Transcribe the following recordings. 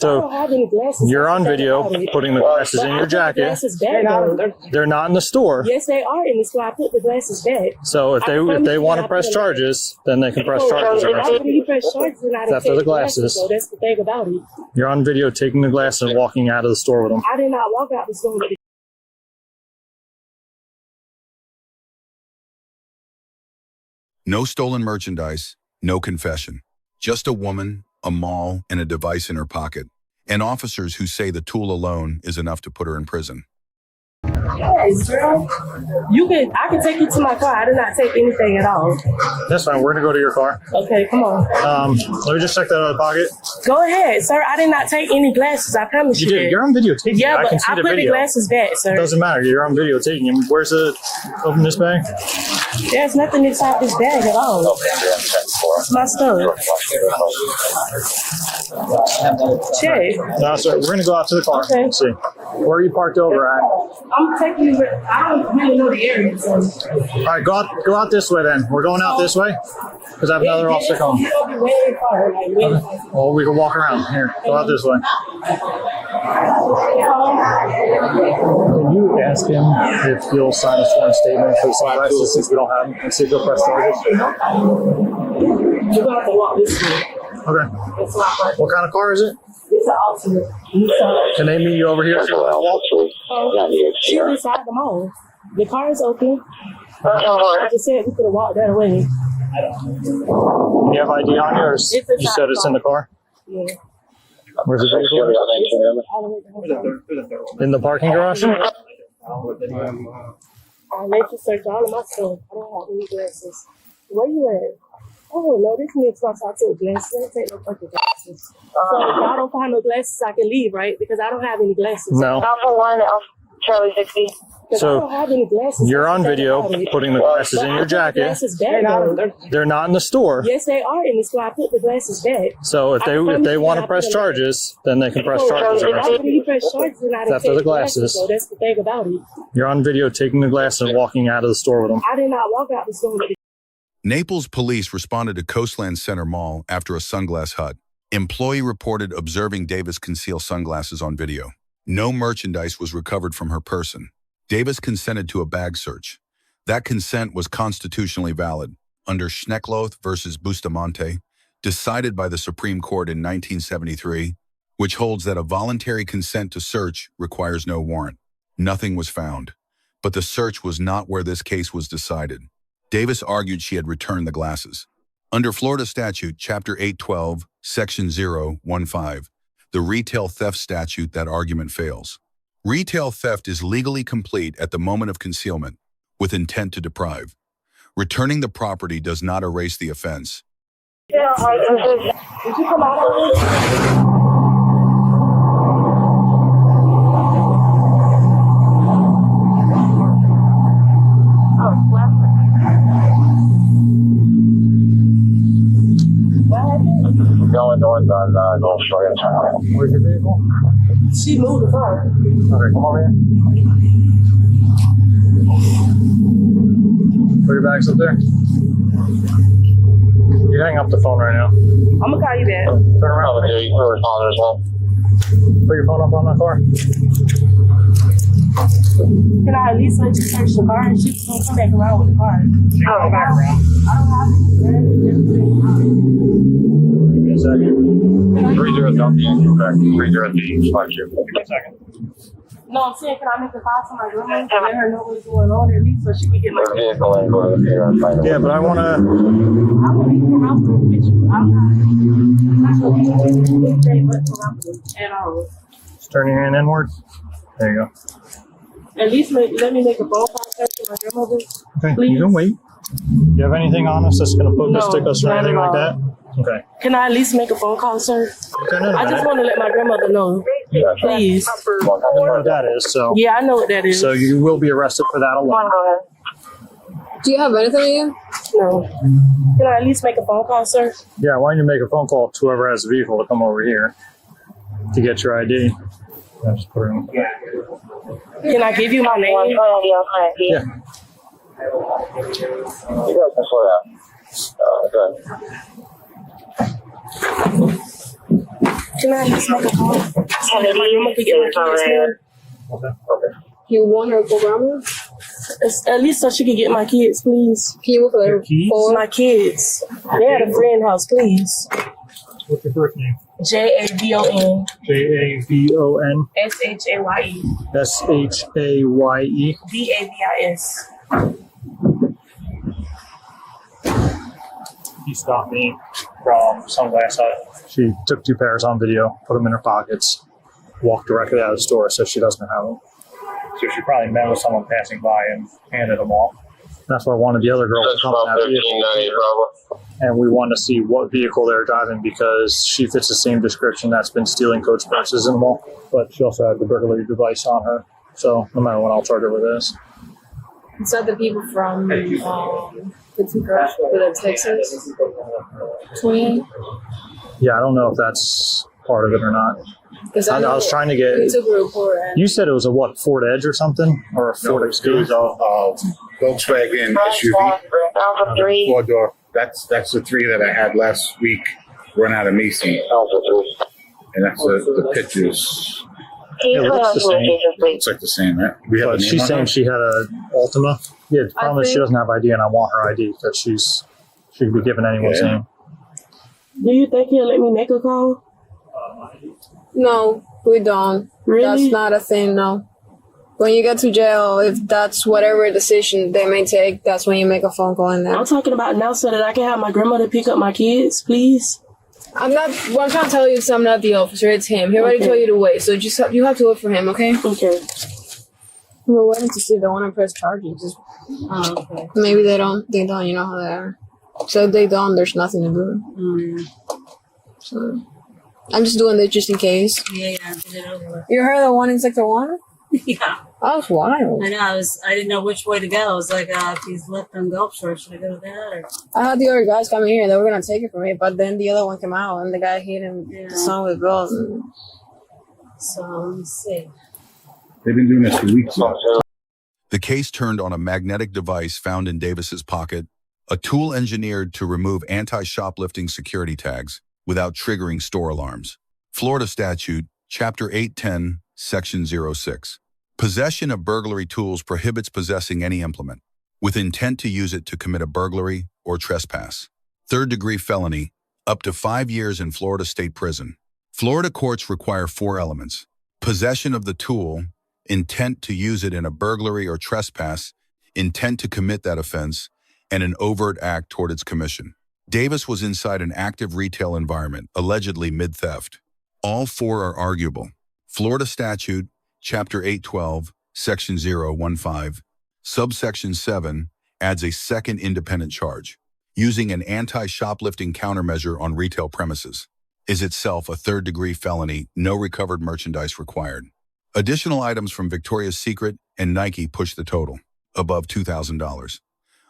So you're on video putting the glasses in your jacket. They're not in the store. Yes, they are in the store. I put the glasses back. So if they want to press charges, then they can press charges. After the glasses. So that's the thing about it. You're on video taking the glasses and walking out of the store with them. I did not walk out the store with them. No stolen merchandise, no confession. Just a woman, a mall, and a device in her pocket. And officers who say the tool alone is enough to put her in prison. Yes, girl. I can take you to my car. I did not take anything at all. That's fine. We're going to go to your car. Okay, come on. Let me just check that out of the pocket. Go ahead, sir. I did not take any glasses. I promise you. You did. You're on video taking Yeah, it. but I put the glasses back, sir. It doesn't matter. You're on video taking them. Where's the... Open this bag. There's nothing inside this bag at all. It's my stuff. Check. No, sir. We're going to go out to the car. Okay. Let's see. Where are you parked over at? I'm taking you. I don't really know the area. So. All right, go out this way then. We're going out this way because I have another officer coming. Well, we can walk around. Here, go out this way. Can you ask him if he'll sign a sworn statement for the sunglasses since we don't have them and see if he'll press charges? You're going to have to walk this way. Okay. What kind of car is it? It's an Ultimate. Can they meet you over here? She's inside the mall. The car is open. I just said we could have walked that way. You have ID on you, or you said it's in the car? Yeah. Where's the vehicle? In the parking garage? I let you search all of my stuff. I don't have any glasses. Where you at? Oh, no, this means I took glasses. I don't take no fucking glasses. So if y'all don't find no glasses, I can leave, right? Because I don't have any glasses. No. Alpha 1, Charlie 60. So I don't have any glasses. you're on video putting the glasses in your jacket. They're not in the store. Yes, they are in the store. I put the glasses back. So if they want to press charges, then they can press charges. After the glasses. So that's the thing about it. You're on video taking the glasses and walking out of the store with them. I did not walk out the store with them. Naples police responded to Coastland Center Mall after a Sunglass Hut. Employee reported observing Davis conceal sunglasses on video. No merchandise was recovered from her person. Davis consented to a bag search. That consent was constitutionally valid under Schneckloth versus Bustamante, decided by the Supreme Court in 1973, which holds that a voluntary consent to search requires no warrant. Nothing was found, but the search was not where this case was decided. Davis argued she had returned the glasses. Under Florida Statute, Chapter 812, Section 015, the retail theft statute, that argument fails. Retail theft is legally complete at the moment of concealment, with intent to deprive. Returning the property does not erase the offense. Did you come out of it? Going north on North Shore. Where's your vehicle? She moved the car. Okay, come over here. Put your bags up there. You hang up the phone right now. I'm gonna call you back. Turn around. Yeah, you were calling as well. Put your phone up on that car. Can I at least let you search the car and she's gonna come back around with the car? Come back around. I don't have Give me a second. 30 Duncan, Quebec. 30 Spot you. Give me a second. No, I'm saying, can I make a file to my grandma and let her know what's going on at least so she can get my Vehicle and go here and find Yeah, but I want to... I want to come out with you. I'm not going to do anything but come out with you at all. Just turn your hand inward. There you go. At least let me make a phone call to my grandmother. Okay, please. you can wait. Do you have anything on us that's going to poke us, stick us, or anything like that? Okay. Can I at least make a phone call, sir? Okay, no, I just want to let my grandmother know. Yeah, Please. I know what that is, so... Yeah, I know what that is. So you will be arrested for that alone. Do you have anything with you? No. Can I at least make a phone call, sir? Yeah, why don't you make a phone call to whoever has the vehicle to come over here to get your ID? I'll just put it in. Can I give you my name? Yeah. You guys can slow down. Good. Can I just make a call? My grandma could get my kids here. You want her programmer? At least so she can get my kids, please. Can you move her forward? My kids. They at a friend house, please. What's your first name? Javon. Javon. Shaye. Shaye. Davis. He stopped me from Sunglass Hut. She took 2 pairs on video, put them in her pockets, walked directly out of the store, says she doesn't have them. So she probably met with someone passing by and handed them off. That's why I wanted the other girl to come in that vehicle. And we wanted to see what vehicle they're driving because she fits the same description that's been stealing Coach purses in the mall. But she also had the burglary device on her. So no matter what, I'll charge her with this. Is that the people from the 2 girls with the Texas? 28? Yeah, I don't know if that's part of it or not. I was trying to get. We took a report. You said it was a what? Ford Edge or something, or a Ford Escape? It was a Volkswagen SUV. 4-door. That's the 3 that I had last week. Run out of Macy, and that's the pictures. It looks the same. It's like the same, right? But she's saying she had a Altima. Yeah, the problem is she doesn't have ID, and I want her ID because she could be given anyone's name. Do you think he'll let me make a call? No, we don't. Really? That's not a thing, no. When you get to jail, if that's whatever decision they may take, that's when you make a phone call in there. I'm talking about now so that I can have my grandmother pick up my kids, please. I'm trying to tell you is I'm not the officer, it's him. He already told you to wait, so you have to wait for him, okay? Okay. We're waiting to see if they want to press charges. Okay. Maybe they don't, you know how they are. So if they don't, there's nothing to do. So I'm just doing this just in case. Yeah, get it over with. You heard the one in Sector 1? Yeah. That was wild. I know. I didn't know which way to go. I was like, if he's left on Gulf Shore, should I go to that? Or? I had the other guys come here. They were going to take it from me, but then the other one came out and the guy hit him the son with bills. So let me see. They've been doing this for weeks now. The case turned on a magnetic device found in Davis's pocket, a tool engineered to remove anti-shoplifting security tags without triggering store alarms. Florida Statute, Chapter 810, Section 06. Possession of burglary tools prohibits possessing any implement with intent to use it to commit a burglary or trespass. Third-degree felony, up to 5 years in Florida State Prison. Florida courts require 4 elements: possession of the tool, intent to use it in a burglary or trespass, intent to commit that offense, and an overt act toward its commission. Davis was inside an active retail environment, allegedly mid-theft. All 4 are arguable. Florida Statute, Chapter 812, Section 015, Subsection 7 adds a second independent charge. Using an anti-shoplifting countermeasure on retail premises is itself a third-degree felony, no recovered merchandise required. Additional items from Victoria's Secret and Nike push the total, above $2,000.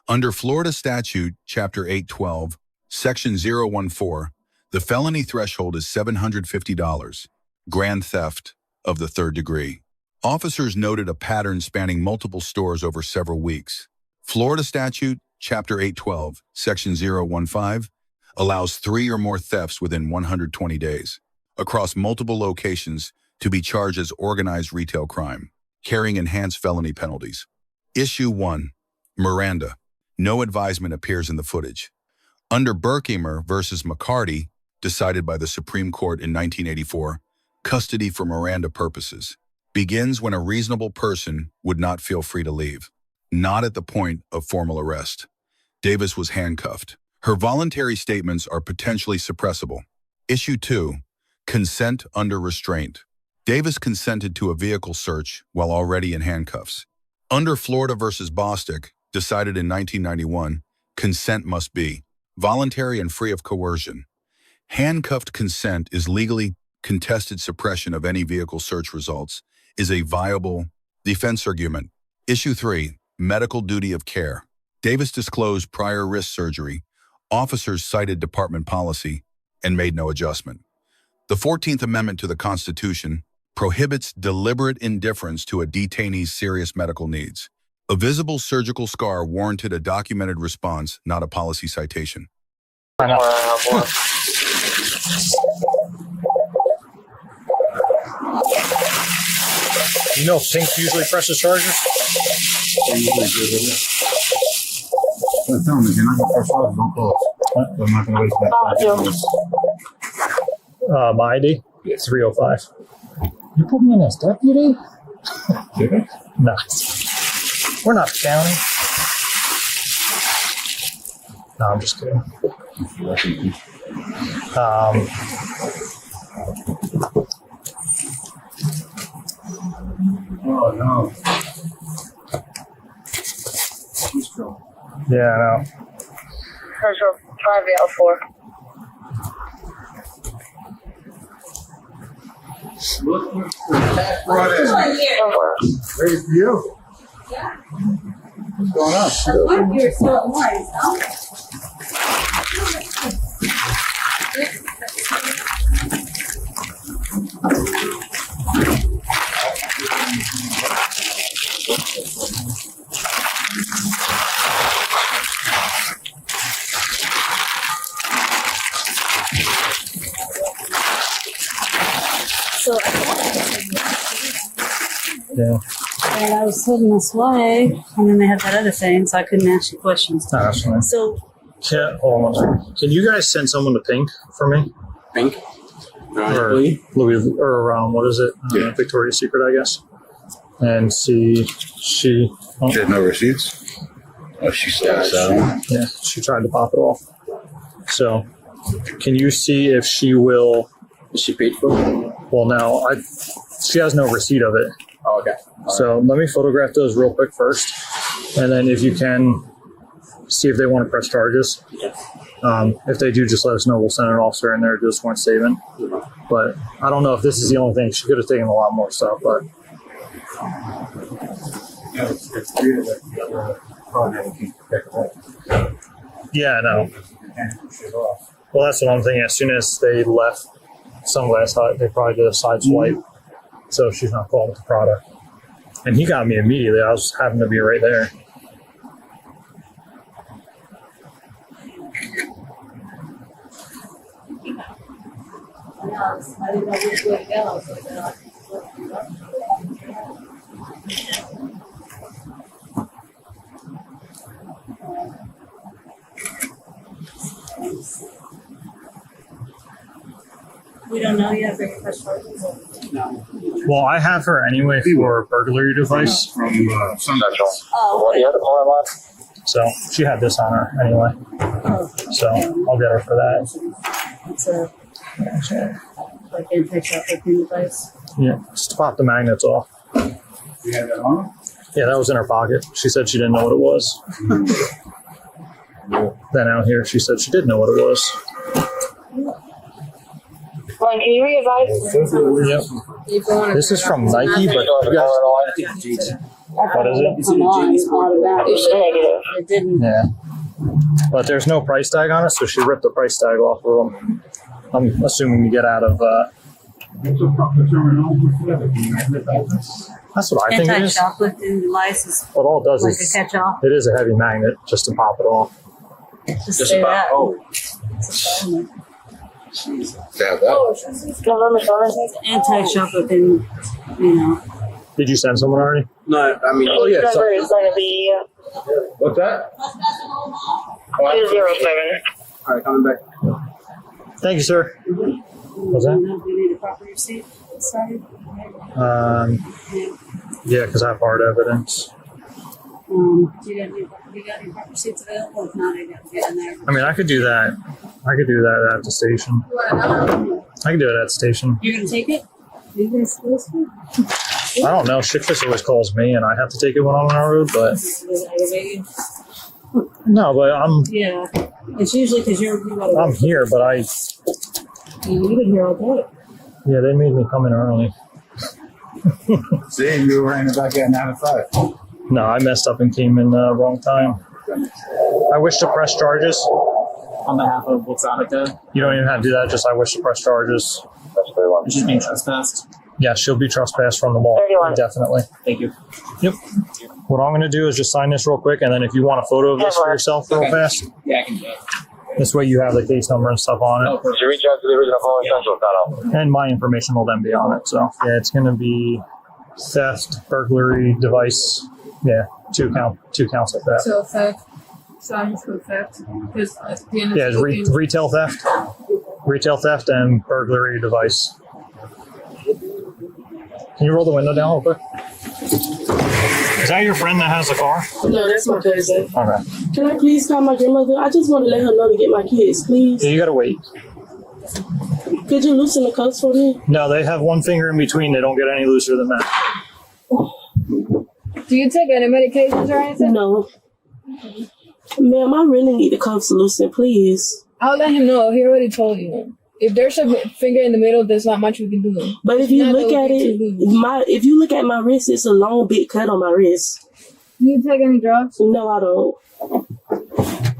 Under Florida Statute, Chapter 812, Section 014, the felony threshold is $750, grand theft of the third degree. Officers noted a pattern spanning multiple stores over several weeks. Florida Statute, Chapter 812, Section 015, allows 3 or more thefts within 120 days, across multiple locations, to be charged as organized retail crime, carrying enhanced felony penalties. Issue 1, Miranda. No advisement appears in the footage. Under Burglary versus McCarty, decided by the Supreme Court in 1984, custody for Miranda purposes begins when a reasonable person would not feel free to leave, not at the point of formal arrest. Davis was handcuffed. Her voluntary statements are potentially suppressible. Issue 2, consent under restraint. Davis consented to a vehicle search while already in handcuffs. Under Florida versus Bostick, decided in 1991, consent must be voluntary and free of coercion. Handcuffed consent is legally contested. Suppression of any vehicle search results is a viable defense argument. Issue 3, medical duty of care. Davis disclosed prior wrist surgery. Officers cited department policy and made no adjustment. The 14th Amendment to the Constitution prohibits deliberate indifference to a detainee's serious medical needs. A visible surgical scar warranted a documented response, not a policy citation. You know, Pink usually presses charges. Well, tell them if you're not gonna press charges, don't call us. I'm not gonna waste that. My ID? 305. You put me in as deputy? Did I? No. We're not the county. No, I'm just kidding. Oh no. Yeah, I know. Central 5L4. Look what the cat brought in. Hey, for you. What's going on? You're so nice, huh? So Yeah. and I was heading this way, and then they had that other thing, so I couldn't ask you questions. No, that's fine. So Hold on a second. Can you guys send someone to Pink for me? Pink? Or Louis, or what is it? Yeah. Victoria's Secret, I guess. And see, she She had no receipts? Oh, she stats out. yeah, she tried to pop it off. So, can you see if she will? Is she paid for it? Well, no, she has no receipt of it. Oh, okay. So let me photograph those real quick first, and then if you can see if they want to press charges. If they do, just let us know. We'll send an officer in there to do a sworn statement. But I don't know if this is the only thing. She could have taken a lot more stuff, but yeah, I know. Well, that's what I'm thinking. As soon as they left Sunglass Hut, they probably did a side swipe, so she's not called with the product. And he got me immediately. I was having to be right there. I didn't know which way to go. So we don't know yet for your first charges. Well, I have her anyway for a burglary device. From Sunglass. Oh, okay. So she had this on her anyway. So I'll get her for that. It's a like anti-shoplifting device. Yeah, just to pop the magnets off. You had that on? Yeah, that was in her pocket. She said she didn't know what it was. Then out here, she said she did know what it was. Well, can you readvise? Yep. This is from Nike, but you guys, what is it? Come on, it's automatic. It's negative. It didn't. Yeah. But there's no price tag on it, so she ripped the price tag off of them. I'm assuming you get out of. That's what I think it is. Anti-shoplifting device is What all it does like is a catch-all. it is a heavy magnet just to pop it off. Just say that. Oh, It's a felony. to have that. November 7th. Anti-shoplifting, you know. Did you send someone already? No, I mean, Oh, yeah. Number is going to be What's that? 207. all right, coming back. Thank you, sir. What's that? Do you need a proper receipt? Sorry. Yeah, because I have hard evidence. Do you got any proper receipts available? If not, I got to get in there. I mean, I could do that. I could do that at the station. I can do it at the station. You're going to take it? Are you guys supposed to? I don't know. Shitfish always calls me, and I have to take it when I'm on our road. But no, but Yeah. It's usually because I'm here. But you've been here all day. yeah, they made me come in early. See, you were in about getting out of 5. No, I messed up and came in wrong time. I wish to press charges. On behalf of what's on it, though, You don't even have to do that. Just I wish to press charges. it's just being trespassed. Yeah, she'll be trespassed from the mall. 31. Definitely. Thank you. Yep. What I'm going to do is just sign this real quick, and then if you want a photo of this for yourself real fast, Yeah, I can do that. this way you have the case number and stuff on it. Did you reach out to the original phone central? And my information will then be on it. So, yeah, it's going to be theft, burglary, device. Yeah, two counts of that. So theft. Signs for theft. Because at the end of Yeah, it's retail theft, and burglary device. Can you roll the window down real quick? Is that your friend that has the car? No, that's my cousin. Okay. Can I please call my grandmother? I just want to let her know to get my kids, please. Yeah, you gotta wait. Could you loosen the cuffs for me? No, they have one finger in between. They don't get any looser than that. Do you take any medications or anything? No. Ma'am, I really need the cuffs loosened, please. I'll let him know. He already told you. If there's a finger in the middle, there's not much we can do. But if you look at it, if you look at my wrist, it's a long big cut on my wrist. Do you take any drugs? No, I don't.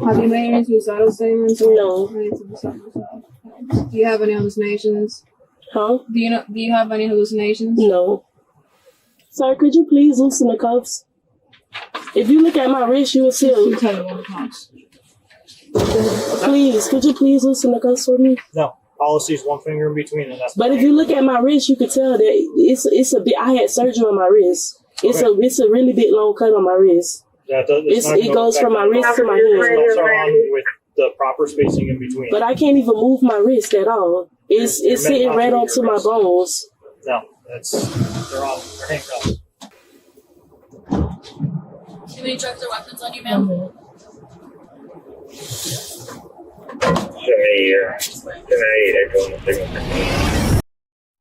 Have you made any suicidal statements? No. Do you have any hallucinations? Huh? Do you have any hallucinations? No. Sir, could you please loosen the cuffs? If you look at my wrist, you will see. Please, could you please loosen the cuffs for me? No, policy is one finger in between, and that's. But if you look at my wrist, you could tell that it's a bit. I had surgery on my wrist. It's a really big long cut on my wrist. Yeah, it goes from my wrist to my hand. It's also on with the proper spacing in between. But I can't even move my wrist at all. It's sitting right onto my bones. No, they're handcuffs. Too many drugs or weapons on you, ma'am?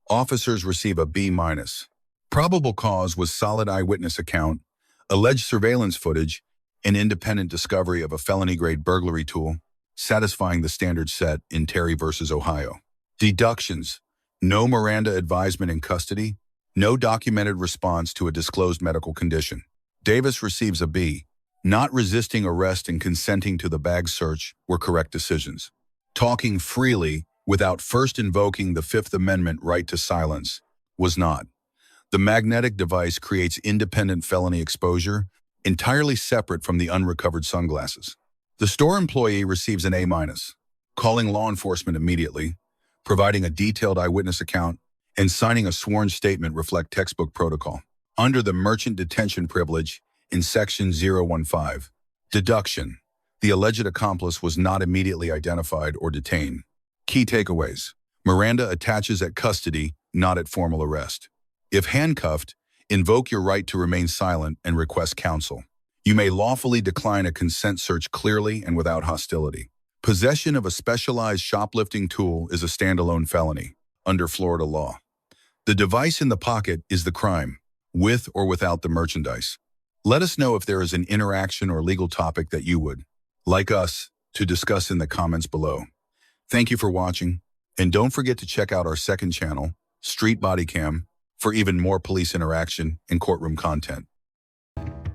Officers receive a B-. Probable cause was solid eyewitness account, alleged surveillance footage, and independent discovery of a felony-grade burglary tool, satisfying the standard set in Terry versus Ohio. Deductions: no Miranda advisement in custody, no documented response to a disclosed medical condition. Davis receives a B. Not resisting arrest and consenting to the bag search were correct decisions. Talking freely without first invoking the Fifth Amendment right to silence was not. The magnetic device creates independent felony exposure, entirely separate from the unrecovered sunglasses. The store employee receives an A-, calling law enforcement immediately, providing a detailed eyewitness account, and signing a sworn statement reflect textbook protocol. Under the merchant detention privilege in Section 015, deduction: the alleged accomplice was not immediately identified or detained. Key takeaways: Miranda attaches at custody, not at formal arrest. If handcuffed, invoke your right to remain silent and request counsel. You may lawfully decline a consent search clearly and without hostility. Possession of a specialized shoplifting tool is a standalone felony under Florida law. The device in the pocket is the crime, with or without the merchandise. Let us know if there is an interaction or legal topic that you would like us to discuss in the comments below. Thank you for watching, and don't forget to check out our second channel, Street Bodycam, for even more police interaction and courtroom content.